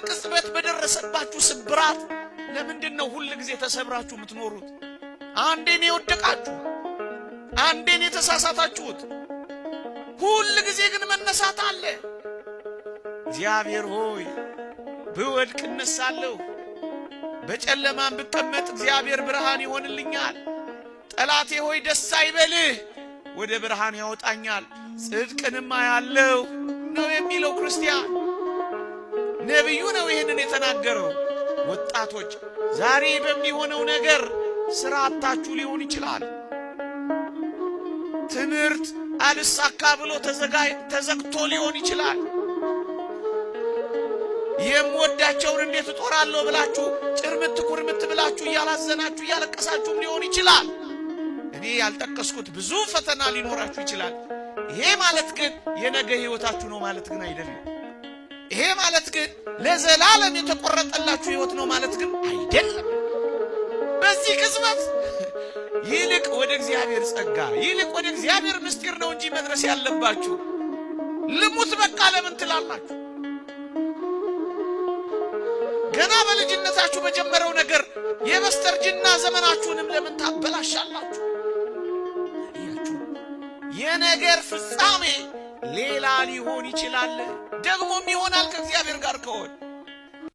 ቅጽበት በደረሰባችሁ ስብራት ለምንድነው ሁሉ ጊዜ ተሰብራችሁ የምትኖሩት? አንዴን የወደቃችሁ፣ አንዴን የተሳሳታችሁት፣ ሁሉ ጊዜ ግን መነሳት አለ። እግዚአብሔር ሆይ ብወድቅ እነሳለሁ፣ በጨለማም ብቀመጥ እግዚአብሔር ብርሃን ይሆንልኛል። ጠላቴ ሆይ ደስ አይበልህ፣ ወደ ብርሃን ያወጣኛል፣ ጽድቅንም አያለሁ ነው የሚለው ክርስቲያን። ነቢዩ ነው ይህንን የተናገረው። ወጣቶች ዛሬ በሚሆነው ነገር ሥራ አጥታችሁ ሊሆን ይችላል። ትምህርት አልሳካ ብሎ ተዘግቶ ሊሆን ይችላል። የምወዳቸውን እንዴት እጦራለሁ ብላችሁ ጭርምት ኩርምት ብላችሁ እያላዘናችሁ እያለቀሳችሁም ሊሆን ይችላል። እኔ ያልጠቀስኩት ብዙ ፈተና ሊኖራችሁ ይችላል። ይሄ ማለት ግን የነገ ሕይወታችሁ ነው ማለት ግን አይደለም። ይሄ ማለት ግን ለዘላለም የተቆረጠላችሁ ሕይወት ነው ማለት ግን አይደለም። በዚህ ቅጽበት ይልቅ ወደ እግዚአብሔር ጸጋ፣ ይልቅ ወደ እግዚአብሔር ምስጢር ነው እንጂ መድረስ ያለባችሁ። ልሙት በቃ ለምን ትላላችሁ? ገና በልጅነታችሁ በጀመረው ነገር የበስተርጅና ዘመናችሁንም ለምን ታበላሻላችሁ? የነገር ፍጻሜ ሌላ ሊሆን ይችላል፣ ደግሞም ይሆናል ከእግዚአብሔር ጋር ከሆነ